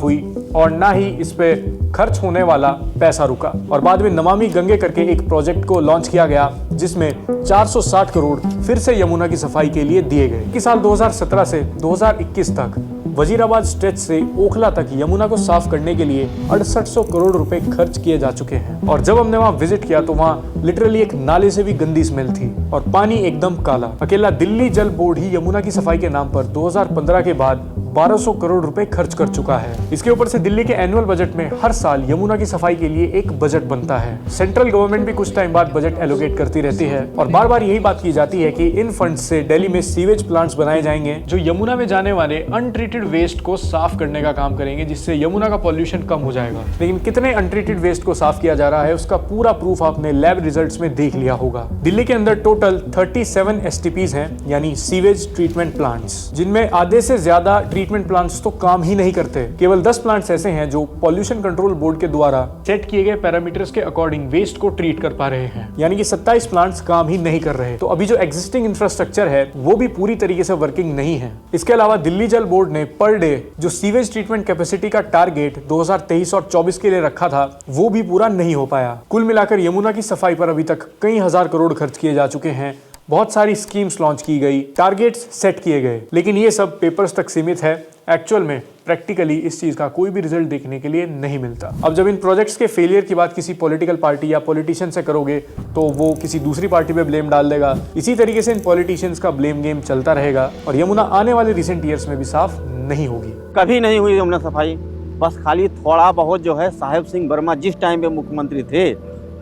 हुई और ना ही इस पे खर्च होने वाला पैसा रुका। और बाद में नमामि गंगे करके एक प्रोजेक्ट को लॉन्च किया गया जिसमें 460 करोड़ फिर से यमुना की सफाई के लिए दिए गए। कि साल 2017 से 2021 तक वजीराबाद स्ट्रेच से ओखला तक यमुना को साफ करने के लिए 6800 करोड़ रुपए खर्च किए जा चुके हैं। और जब हमने वहां विजिट किया तो वहां लिटरली एक नाले से भी गंदी स्मेल थी और पानी एकदम काला। अकेला दिल्ली जल बोर्ड ही यमुना की सफाई के नाम पर 2015 के बाद 1200 करोड़ रुपए खर्च कर चुका है। इसके ऊपर से दिल्ली के एनुअल बजट में हर साल यमुना की सफाई के लिए एक बजट बनता है। सेंट्रल गवर्नमेंट भी कुछ टाइम बाद बजट एलोकेट करती रहती है और बार बार यही बात की जाती है कि इन फंड से दिल्ली में सीवेज प्लांट्स बनाए जाएंगे जो यमुना में जाने वाले अनट्रीटेड वेस्ट को साफ करने का काम करेंगे, जिससे यमुना का पॉल्यूशन कम हो जाएगा। लेकिन कितने अनट्रीटेड वेस्ट को साफ किया जा रहा है उसका पूरा प्रूफ आपने लैब रिजल्ट्स में देख लिया होगा। दिल्ली के अंदर टोटल 37 एसटीपीज हैं, यानी सीवेज ट्रीटमेंट प्लांट्स, जिनमें आधे से ज्यादा ट्रीटमेंट प्लांट्स तो काम ही नहीं करते। केवल 10 प्लांट्स ऐसे हैं जो पॉल्यूशन कंट्रोल बोर्ड के द्वारा सेट किए गए पैरामीटर्स के अकॉर्डिंग वेस्ट को ट्रीट कर पा रहे हैं, यानी कि 27 प्लांट्स काम ही नहीं कर रहे। तो अभी जो एग्जिस्टिंग इंफ्रास्ट्रक्चर है वो भी पूरी तरीके से वर्किंग नहीं है। इसके अलावा दिल्ली जल बोर्ड ने पर डे जो सीवेज ट्रीटमेंट कैपेसिटी का टारगेट 2023 और 24 के लिए रखा था वो भी पूरा नहीं हो पाया। कुल मिलाकर यमुना की सफाई पर अभी तक कई हजार करोड़ खर्च किए जा चुके हैं, बहुत सारी स्कीम्स लॉन्च की गई, टारगेट्स सेट किए गए, लेकिन ये सब पेपर्स तक सीमित है। एक्चुअल में प्रैक्टिकली इस चीज का कोई भी रिजल्ट देखने के लिए नहीं मिलता। अब जब इन प्रोजेक्ट्स के फेलियर की बात किसी पॉलिटिकल पार्टी या पॉलिटिशियन से करोगे तो वो किसी दूसरी पार्टी पे ब्लेम डाल देगा। इसी तरीके से इन पॉलिटिशियंस का ब्लेम गेम चलता रहेगा और यमुना आने वाले रिसेंट ईयर्स में भी साफ नहीं होगी। कभी नहीं हुई यमुना सफाई, बस खाली थोड़ा बहुत जो है साहेब सिंह वर्मा जिस टाइम पे मुख्यमंत्री थे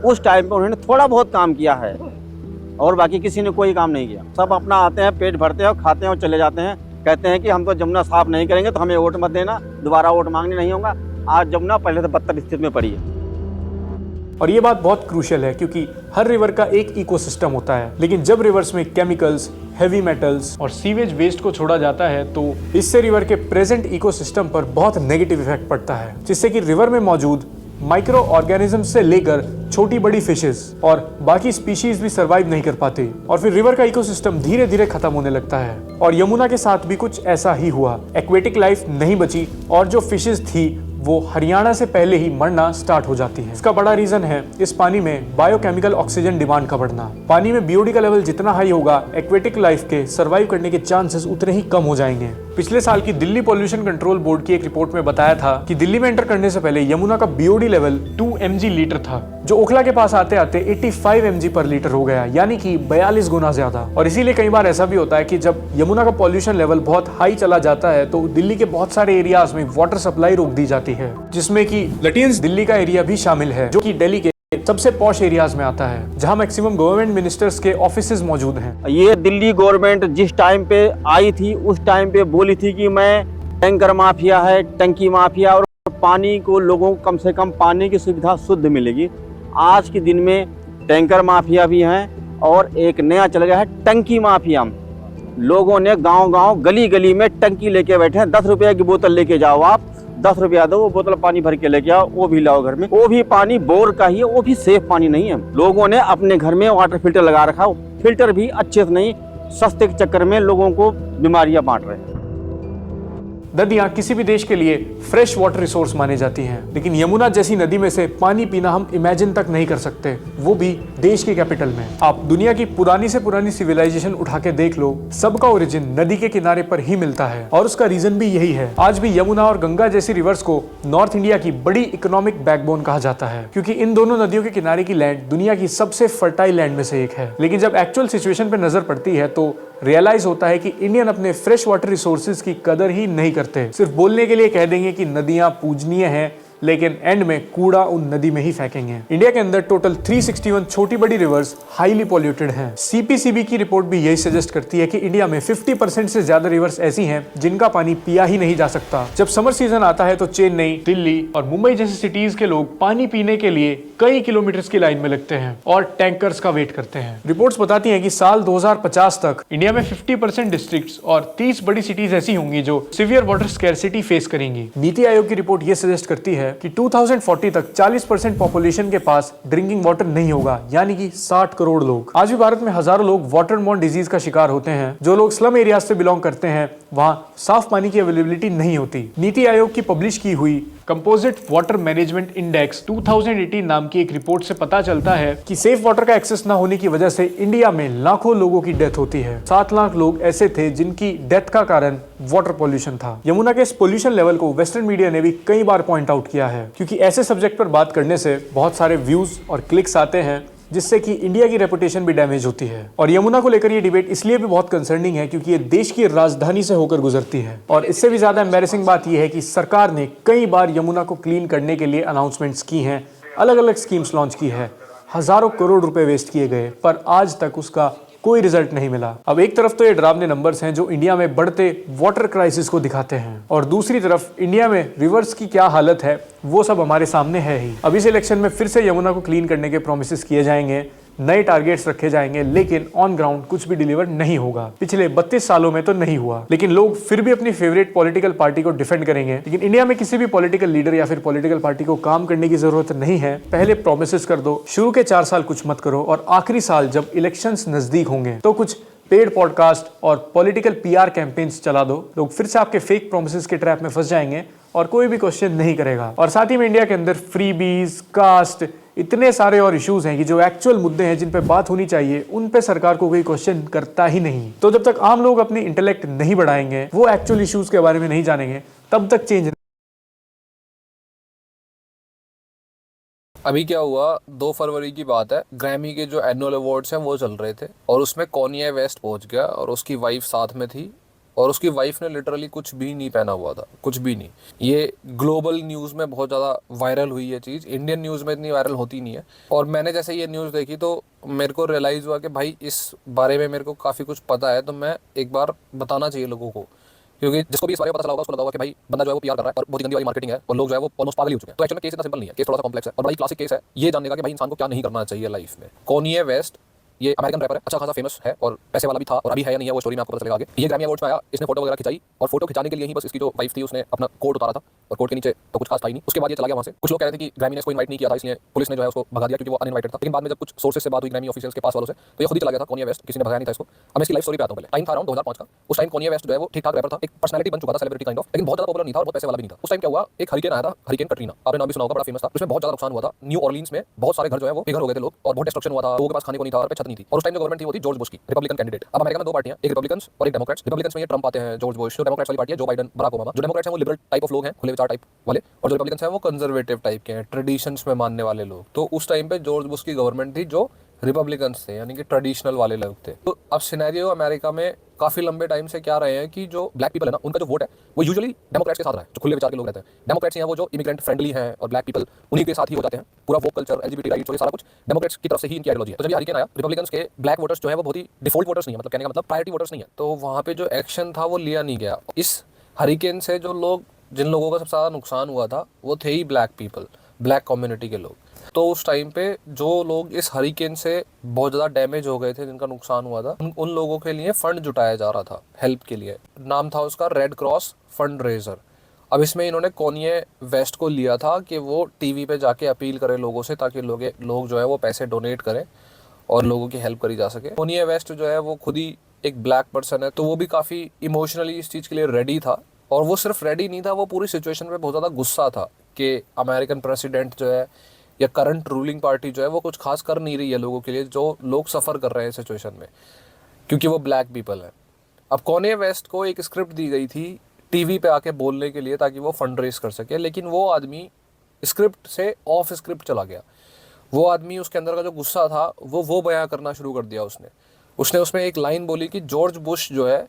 उस टाइम पे उन्होंने थोड़ा बहुत काम किया है और बाकी किसी ने कोई काम नहीं किया। सब अपना आते हैं, पेट भरते हैं और खाते हैं और चले जाते हैं। कहते हैं कि हम तो जमुना साफ नहीं करेंगे तो हमें वोट मत देना, दोबारा वोट मांगने नहीं होगा। आज जमुना पहले से बदतर स्थिति में पड़ी है। और ये बात बहुत क्रूशियल है क्योंकि हर रिवर का एक इकोसिस्टम होता है, लेकिन जब रिवर्स में केमिकल्स, हेवी मेटल्स और सीवेज वेस्ट को छोड़ा जाता है तो इससे रिवर के प्रेजेंट इकोसिस्टम पर बहुत नेगेटिव इफेक्ट पड़ता है, जिससे कि रिवर में मौजूद माइक्रो ऑर्गेनिज्म से लेकर छोटी बड़ी फिशेस और बाकी स्पीशीज भी सरवाइव नहीं कर पाते और फिर रिवर का इकोसिस्टम धीरे धीरे खत्म होने लगता है। और यमुना के साथ भी कुछ ऐसा ही हुआ। एक्वेटिक लाइफ नहीं बची और जो फिशेस थी वो हरियाणा से पहले ही मरना स्टार्ट हो जाती है। इसका बड़ा रीजन है इस पानी में बायोकेमिकल ऑक्सीजन डिमांड का बढ़ना। पानी में बीओडी का लेवल जितना हाई होगा, एक्वेटिक लाइफ के सर्वाइव करने के चांसेस उतने ही कम हो जाएंगे। पिछले साल की दिल्ली पॉल्यूशन कंट्रोल बोर्ड की एक रिपोर्ट में बताया था कि दिल्ली में एंटर करने से पहले यमुना का बीओडी लेवल 2 mg लीटर था, जो ओखला के पास आते आते 85 mg पर लीटर हो गया, यानी कि 42 गुना ज्यादा। और इसीलिए कई बार ऐसा भी होता है कि जब यमुना का पॉल्यूशन लेवल बहुत हाई चला जाता है तो दिल्ली के बहुत सारे एरियाज में वाटर सप्लाई रोक दी जाती है, जिसमें कि लटियंस दिल्ली का एरिया भी शामिल है, जो कि दिल्ली के सबसे पॉश एरियाज में आता है, जहां मैक्सिमम गवर्नमेंट मिनिस्टर्स के ऑफिसेज मौजूद हैं। ये दिल्ली गवर्नमेंट जिस टाइम पे आई थी उस टाइम पे बोली थी कि मैं टैंकर माफिया है, टंकी माफिया, और पानी को लोगों को कम से कम पानी की सुविधा शुद्ध मिलेगी। आज के दिन में टैंकर माफिया भी हैं और एक नया चल गया है टंकी माफिया। लोगों ने गांव-गांव, गली-गली में टंकी लेके बैठे हैं। 10 रुपये की बोतल लेके जाओ, आप 10 रुपया दो, वो बोतल पानी भर के लेके आओ, वो भी लाओ घर में। वो भी पानी बोर का ही है, वो भी सेफ पानी नहीं है। लोगों ने अपने घर में वाटर फिल्टर लगा रखा, फिल्टर भी अच्छे से नहीं, सस्ते के चक्कर में लोगों को बीमारियां बांट रहे हैं। नदियां किसी भी देश के लिए फ्रेश वाटर रिसोर्स मानी जाती हैं, लेकिन यमुना जैसी नदी में से पानी पीना हम इमेजिन तक नहीं कर सकते, वो भी देश की कैपिटल में। आप दुनिया की पुरानी से पुरानी सिविलाइजेशन उठा के देख लो, सबका ओरिजिन नदी के किनारे पर ही मिलता है और उसका रीजन भी यही है। आज भी यमुना और गंगा जैसी रिवर्स को नॉर्थ इंडिया की बड़ी इकोनॉमिक बैकबोन कहा जाता है, क्योंकि इन दोनों नदियों के किनारे की लैंड दुनिया की सबसे फर्टाइल लैंड में से एक है। लेकिन जब एक्चुअल सिचुएशन पर नजर पड़ती है तो रियलाइज होता है कि इंडियन अपने फ्रेश वाटर रिसोर्सेज की कदर ही नहीं करते। सिर्फ बोलने के लिए कह देंगे कि नदियां पूजनीय हैं, लेकिन एंड में कूड़ा उन नदी में ही फेंकेंगे। इंडिया के अंदर टोटल 361 छोटी बड़ी रिवर्स हाईली पॉल्यूटेड हैं। सीपीसीबी की रिपोर्ट भी यही सजेस्ट करती है कि इंडिया में 50% से ज्यादा रिवर्स ऐसी हैं जिनका पानी पिया ही नहीं जा सकता। जब समर सीजन आता है तो चेन्नई, दिल्ली और मुंबई जैसी सिटीज के लोग पानी पीने के लिए कई किलोमीटर की लाइन में लगते हैं और टैंकर्स का वेट करते हैं। रिपोर्ट्स बताती हैं कि साल 2050 तक इंडिया में 50% डिस्ट्रिक्ट्स और 30 बड़ी सिटीज ऐसी होंगी जो सीवियर वाटर स्कैर्सिटी फेस करेंगी। नीति आयोग की रिपोर्ट ये सजेस्ट करती है है कि 2040 तक 40% पॉपुलेशन के पास ड्रिंकिंग वाटर नहीं होगा, यानी कि 60 करोड़ लोग। आज भी भारत में हजारों लोग वाटरबोर्न डिजीज का शिकार होते हैं। जो लोग स्लम एरिया से बिलोंग करते हैं वहां साफ पानी की अवेलेबिलिटी नहीं होती। नीति आयोग की पब्लिश की हुई कंपोजिट वाटर मैनेजमेंट इंडेक्स 2018 नाम की एक रिपोर्ट से पता चलता है कि सेफ वाटर का एक्सेस न होने की वजह से इंडिया में लाखों लोगों की डेथ होती है। 7 लाख लोग ऐसे थे जिनकी डेथ का कारण वाटर पॉल्यूशन था। यमुना के इस पॉल्यूशन लेवल को वेस्टर्न मीडिया ने भी कई बार पॉइंट आउट किया है, क्योंकि ऐसे सब्जेक्ट पर बात करने से बहुत सारे व्यूज और क्लिक्स आते हैं, जिससे कि इंडिया की रेपुटेशन भी डैमेज होती है। और यमुना को लेकर ये डिबेट इसलिए भी बहुत कंसर्निंग है क्योंकि ये देश की राजधानी से होकर गुजरती है। और इससे भी ज्यादा एम्बैरेसिंग बात यह है कि सरकार ने कई बार यमुना को क्लीन करने के लिए अनाउंसमेंट्स की हैं, अलग अलग स्कीम्स लॉन्च की है, हजारों करोड़ रुपए वेस्ट किए गए, पर आज तक उसका कोई रिजल्ट नहीं मिला। अब एक तरफ तो ये डरावने नंबर्स हैं जो इंडिया में बढ़ते वाटर क्राइसिस को दिखाते हैं, और दूसरी तरफ इंडिया में रिवर्स की क्या हालत है वो सब हमारे सामने है ही। अब इस इलेक्शन में फिर से यमुना को क्लीन करने के प्रोमिसेस किए जाएंगे, नए टारगेट्स रखे जाएंगे, लेकिन ऑन ग्राउंड कुछ भी डिलीवर नहीं होगा। पिछले 32 सालों में तो नहीं हुआ, लेकिन लोग फिर भी अपनी फेवरेट पॉलिटिकल पार्टी को डिफेंड करेंगे। लेकिन इंडिया में किसी भी पॉलिटिकल लीडर या फिर पॉलिटिकल पार्टी को काम करने की जरूरत नहीं है। पहले प्रोमिसेस कर दो, शुरू के 4 साल कुछ मत करो, और आखिरी साल जब इलेक्शंस नजदीक होंगे तो कुछ पेड पॉडकास्ट और पॉलिटिकल पीआर कैंपेन्स चला दो। लोग फिर से आपके फेक प्रोमिसेस के ट्रैप में फंस जाएंगे और कोई भी क्वेश्चन नहीं करेगा। और साथ ही में इंडिया के अंदर फ्रीबीज, कास्ट, इतने सारे और इश्यूज हैं कि जो एक्चुअल मुद्दे हैं जिन पे बात होनी चाहिए उन पे सरकार को कोई क्वेश्चन करता ही नहीं। तो जब तक आम लोग अपनी इंटेलेक्ट नहीं बढ़ाएंगे, वो एक्चुअल इश्यूज के बारे में नहीं जानेंगे, तब तक चेंज। अभी क्या हुआ, 2 फरवरी की बात है, ग्रैमी के जो एनुअल अवार्ड्स हैं वो चल रहे थे और उसमें कॉनिये वेस्ट पहुंच गया और उसकी वाइफ साथ में थी, और उसकी वाइफ ने लिटरली कुछ भी नहीं पहना हुआ था, कुछ भी नहीं। ये ग्लोबल न्यूज़ में बहुत ज़्यादा वायरल हुई है चीज़, इंडियन न्यूज़ में इतनी वायरल होती नहीं है। और मैंने जैसे ये न्यूज़ देखी तो मेरे को रियलाइज़ हुआ कि भाई इस बारे में मेरे को काफ़ी कुछ पता है, तो मैं एक बार बताना चाहिए लोगों को, क्योंकि जिसको भी इस बारे में पता चला होगा उसको लगा होगा कि भाई बंदा जो है वो पीआर कर रहा है और बहुत ही गंदी वाली मार्केटिंग है और लोग जो है वो ऑलमोस्ट पागल ही हो चुके हैं। तो एक्चुअली में केस इतना सिंपल नहीं है, केस थोड़ा सा कॉम्प्लेक्स है और बड़ा क्लासिक केस है ये जानने का कि भाई इंसान को क्या नहीं करना चाहिए लाइफ में। कॉनिये वेस्ट ये अमेरिकन रैपर है, अच्छा खासा फेमस है और पैसे वाला भी था, और अभी है या नहीं है वो स्टोरी में आपको पता चलेगा आगे। ये ग्रैमी अवार्ड्स में आया, इसने फोटो वगैरह खिंचाई, और फोटो खिंचाने के लिए ही बस इसकी जो वाइफ थी उसने अपना कोट उतारा था और कोट के नीचे तो कुछ खास था ही नहीं। उसके बाद ये चला गया वहाँ से। कुछ लोग कह रहे थे कि ग्रैमी ने इसको इनवाइट नहीं किया था, इसलिए पुलिस ने जो है उसको भगा दिया क्योंकि वो अनइनवाइटेड था। लेकिन बाद में जब कुछ सोर्सेस से बात हुई ग्रैमी ऑफिशियल्स के पास वालों से, तो ये खुद ही चला गया था कॉनिये वेस्ट, किसी ने भगाया नहीं था इसको। अब इसकी लाइफ स्टोरी पे आता हूं। पहले टाइम था अराउंड 2005 का। उस टाइम कॉनिये वेस्ट जो है वो ठीक ठाक रैपर था, एक पर्सनैलिटी बन चुका था, सेलिब्रिटी काइंड ऑफ, लेकिन बहुत ज्यादा पॉपुलर नहीं था और बहुत पैसे वाला भी नहीं था। उस टाइम क्या हुआ, एक हरिकेन आया था, हरिकेन कटरीना, आपने नाम भी सुना होगा, बड़ा फेमस था। उसमें बहुत ज्यादा नुकसान हुआ था। न्यू ऑर्लिन्स में बहुत सारे घर जो है वो बेघर हो गए थे लोग, और बहुत डिस्ट्रक्शन हुआ था, लोगों के पास खाने को नहीं था और पे छत नहीं थी। और उस टाइम जो गवर्नमेंट थी वो थी जॉर्ज बुश की, रिपब्लिकन कैंडिडेट। अब अमेरिका में 2 पार्टियां, एक रिपब्लिकन्स और एक डेमोक्रेट्स। रिपब्लिकन्स में ये ट्रम्प आते हैं, जॉर्ज बुश। जो डेमोक्रेट्स वाली पार्टी है जो बाइडेन, बराक ओबामा। जो डेमोक्रेट्स हैं वो लिबरल टाइप ऑफ लोग हैं, खुले विचार टाइप वाले, और जो रिपब्लिकन्स हैं वो कंजर्वेटिव टाइप के हैं, ट्रेडिशंस में मानने वाले लोग। तो उस टाइम पे जॉर्ज बुश की गवर्नमेंट थी जो रिपब्लिकन्स थे, यानी कि ट्रेडिशनल वाले लोग थे। तो अब सिनेरियो अमेरिका में काफी लंबे टाइम से क्या रहे हैं कि जो ब्लैक पीपल है ना, उनका जो वोट है वो यूजुअली डेमोक्रेट्स के साथ रहा है, जो खुले विचार के लोग रहते हैं। डेमोक्रेट्स हैं वो जो इमिग्रेंट फ्रेंडली हैं और ब्लैक पीपल उन्हीं के साथ ही हो जाते हैं। पूरा वोक कल्चर, एलजीबीटी राइट्स और ये सारा कुछ डेमोक्रेट्स की तरफ से ही इनकी आइडियोलॉजी है। तो जब ये हरिकेन आया, रिपब्लिकन्स के ब्लैक वोटर्स जो है वो बहुत ही डिफॉल्ट वोटर्स नहीं है, मतलब कहने का मतलब प्रायोरिटी वोटर्स नहीं है, तो वहाँ पे जो एक्शन था वो लिया नहीं गया। इस हरिकेन से जो लोग, जिन लोगों का सबसे ज़्यादा नुकसान हुआ था वो थे ही ब्लैक पीपल, ब्लैक कम्युनिटी के लोग। तो उस टाइम पे जो लोग इस हरिकेन से बहुत ज़्यादा डैमेज हो गए थे, जिनका नुकसान हुआ था, उन लोगों के लिए फंड जुटाया जा रहा था हेल्प के लिए। नाम था उसका रेड क्रॉस फंड रेजर। अब इसमें इन्होंने कॉनिये वेस्ट को लिया था कि वो टीवी पे जाके अपील करे लोगों से, ताकि लोग जो है वो पैसे डोनेट करें और लोगों की हेल्प करी जा सके। कॉनिये वेस्ट जो है वो खुद ही एक ब्लैक पर्सन है, तो वो भी काफ़ी इमोशनली इस चीज़ के लिए रेडी था। और वो सिर्फ रेडी नहीं था, वो पूरी सिचुएशन पे बहुत ज़्यादा गुस्सा था कि अमेरिकन प्रेसिडेंट जो है या करंट रूलिंग पार्टी जो है वो कुछ खास कर नहीं रही है लोगों के लिए, जो लोग सफ़र कर रहे हैं सिचुएशन में, क्योंकि वो ब्लैक पीपल हैं। अब कॉनिये वेस्ट को एक स्क्रिप्ट दी गई थी टीवी पे आके बोलने के लिए ताकि वो फंड रेस कर सके, लेकिन वो आदमी स्क्रिप्ट से ऑफ स्क्रिप्ट चला गया। वो आदमी, उसके अंदर का जो गुस्सा था वो बयां करना शुरू कर दिया उसने उसमें एक लाइन बोली कि जॉर्ज बुश जो है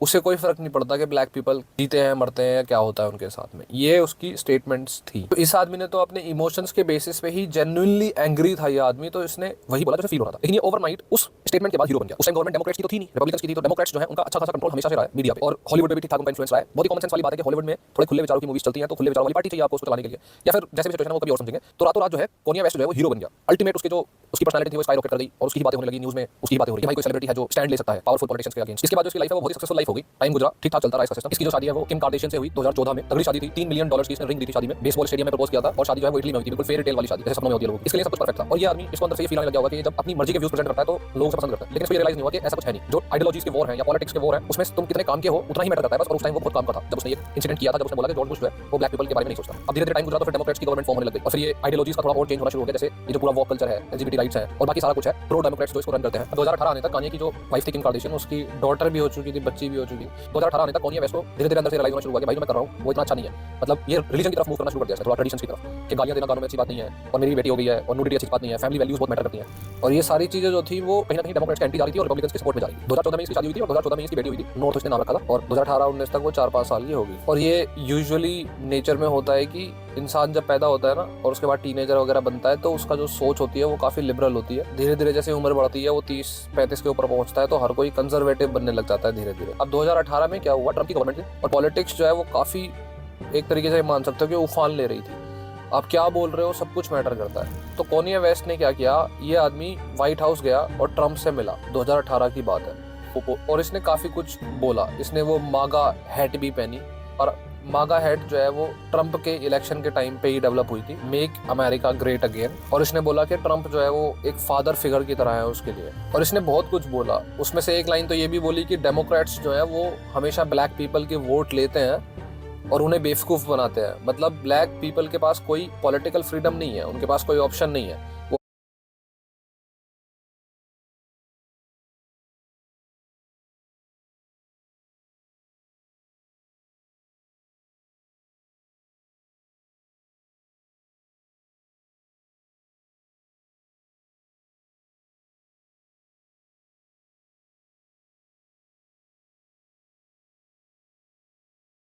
उसे कोई फर्क नहीं पड़ता कि ब्लैक पीपल जीते हैं, मरते हैं, क्या होता है उनके साथ में। ये उसकी स्टेटमेंट्स थी। तो इस आदमी ने तो अपने इमोशंस के बेसिस पे ही जेन्युइनली एंग्री था ये आदमी, तो इसने वही बोला जो फील हो रहा था। लेकिन ये ओवरनाइट उस स्टेटमेंट के बाद हीरो बन गया। उस टाइम गवर्नमेंट डेमोक्रेट्स की तो थी नहीं, रिपब्लिकन्स की थी, तो डेमोक्रेट्स जो है उनका अच्छा खासा कंट्रोल हमेशा से रहा है मीडिया पे, और हॉलीवुड पे भी ठीक ठाक उनका इन्फ्लुएंस रहा है। बहुत ही कॉमन सेंस वाली बात है कि हॉलीवुड में थोड़े खुले विचारों की मूवीज चलती हैं, तो खुले विचारों वाली पार्टी चाहिए आपको उसको चलाने के लिए, या फिर जैसे भी सिचुएशन है वो कभी और समझेंगे। तो रातों रात जो है कोनिया वेस्ट जो है वो हीरो बन गया। अल्टीमेट उसकी पर्सनालिटी थी वो स्काईरॉकेट कर गई, और उसकी बातें होने लगी, न्यूज़ में उसकी बातें हो रही है, भाई कोई सेलिब्रिटी है जो स्टैंड ले सकता है पावरफुल पॉलिटिशियंस के अगेंस्ट। इसके बाद जो उसकी लाइफ है वो बहुत ही सक्सेसफुल लाइफ हो गई, टाइम गुजरा, ठीक ठाक चलता रहा इसका सिस्टम। इसकी जो शादी है वो किम कार्दाशियन से हुई 2014 में, तगड़ी शादी थी, $3 मिलियन की इसने रिंग दी थी शादी में, बेसबॉल स्टेडियम में प्रपोज किया था, और शादी जो है वो इटली में हुई थी, बिल्कुल फेयरी टेल वाली शादी, जैसे सपनों में होती है लोगों की। इसके लिए सब कुछ परफेक्ट था, और ये आदमी इसको अंदर से ये फील आने लग गया होगा कि जब अपनी मर्जी के व्यूज प्रेजेंट करता है तो लोग उसे पसंद करते हैं, लेकिन इसको ये रियलाइज नहीं हुआ कि ऐसा कुछ है नहीं। जो आइडियोलॉजीज के वॉर है या पॉलिटिक्स के वॉर है, उसमें तुम कितने काम के हो उतना ही मैटर करता है बस, और उस टाइम वो बहुत काम का था जब उसने ये इंसिडेंट किया था, जब उसने बोला कि जॉर्ज बुश जो है वो ब्लैक पीपल के बारे में नहीं सोचता। अब धीरे धीरे टाइम गुजरा तो फिर डेमोक्रेट्स की गवर्नमेंट फॉर्म होने लग गई, और फिर ये आइडियोलॉजीज का थोड़ा और चेंज होना शुरू हो गया, जैसे ये जो पूरा वॉक कल्चर है, एलजीबीटी राइट्स है, और बाकी सारा कुछ है, प्रो डेमोक्रेट्स जो इसको रन करते हैं। 2018 आने तक कान्ये की जो वाइफ थी किम कार्दाशियन, उसकी डॉटर भी हो चुकी थी, बच्ची भी हो चुकी थी। 2018 आने तक कान्ये वेस्ट को धीरे धीरे अंदर से रियलाइज होना शुरू हुआ कि भाई जो मैं कर रहा हूँ वो इतना अच्छा नहीं है, मतलब ये रिलीजन की तरफ मूव करना शुरू कर दिया, थोड़ा ट्रेडिशंस की तरफ, कि गालियां देना गानों में अच्छी बात नहीं है, और मेरी बेटी हो गई है, और न्यूडिटी अच्छी बात नहीं है, फैमिली वैल्यूज बहुत मैटर करती हैं, और ये सारी चीजें जो थी वो कहीं ना कहीं डेमोक्रेट्स के एंटी जा रही थी और रिपब्लिकन्स के सपोर्ट में जा रही थी। 2014 में इसकी शादी हुई थी, और 2014 में इसकी बेटी हुई थी, नॉर्थ उसने नाम रखा था, और 2018-19 तक वो 4-5 साल की होगी। और ये यूजुअली नेचर में होता है कि इंसान जब पैदा होता है ना, और उसके बाद टीनेजर वगैरह बनता है, तो उसका जो सोच होती है वो काफी लिबरल होती है। धीरे धीरे जैसे उम्र बढ़ती है, वो 30-35 के ऊपर पहुंचता है, तो हर कोई कंजर्वेटिव बनने लग जाता है धीरे धीरे। अब 2018 में क्या हुआ, ट्रम्प की गवर्नमेंट थी, और पॉलिटिक्स जो है वो काफी एक तरीके से मान सकते हो कि उफान ले रही थी। आप क्या बोल रहे हो सब कुछ मैटर करता है। तो कोनिया वेस्ट ने क्या किया, ये आदमी व्हाइट हाउस गया और ट्रम्प से मिला, 2018 की बात है, और इसने काफी कुछ बोला। इसने वो मागा हैट भी पहनी, और मागा हैट जो है वो ट्रम्प के इलेक्शन के टाइम पे ही डेवलप हुई थी, मेक अमेरिका ग्रेट अगेन। और इसने बोला कि ट्रम्प जो है वो एक फादर फिगर की तरह है उसके लिए, और इसने बहुत कुछ बोला। उसमें से एक लाइन तो ये भी बोली कि डेमोक्रेट्स जो है वो हमेशा ब्लैक पीपल के वोट लेते हैं और उन्हें बेवकूफ़ बनाते हैं। मतलब ब्लैक पीपल के पास कोई पॉलिटिकल फ्रीडम नहीं है, उनके पास कोई ऑप्शन नहीं है।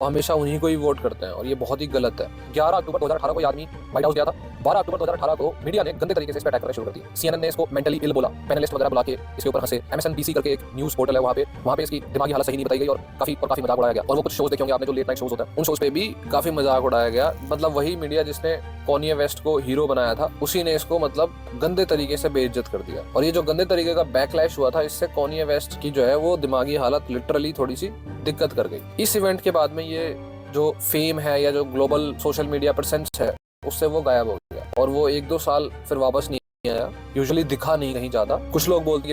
वो हमेशा उन्हीं को ही वोट करते हैं, और ये बहुत ही गलत है। 11 अक्टूबर 2018 को ये आदमी व्हाइट हाउस गया था। 12 अक्टूबर 2018 को मीडिया ने गंदे तरीके से इस पर अटैक करना शुरू कर दिया। CNN ने इसको मेंटली इल बोला, पैनलिस्ट वगैरह बुला के इसके ऊपर हंसे। MSNBC करके एक न्यूज़ पोर्टल है, वहाँ पे इसकी दिमागी हालत सही नहीं बताई गई, और काफी मजाक उड़ाया गया। और वो कुछ शोज देखे होंगे आपने जो लेट नाइट शोज होता है, उन शोज पे भी काफी मजाक उड़ाया गया। मतलब वही मीडिया जिसने कोनिया वेस्ट को हीरो बनाया था, उसी ने इसको मतलब गंदे तरीके से बेइज्जत कर दिया। और ये जो गंदे तरीके का बैकलैश हुआ था, इससे कोनिया वेस्ट की जो है वो दिमागी हालत लिटरली थोड़ी सी दिक्कत कर गई। इस इवेंट के बाद में ये जो फेम है या जो ग्लोबल सोशल मीडिया प्रेजेंस है, उससे वो गायब हो गया, और वो 1-2 साल फिर वापस नहीं आया। यूजुअली दिखा नहीं कहीं ज्यादा। कुछ लोग बोलते हैं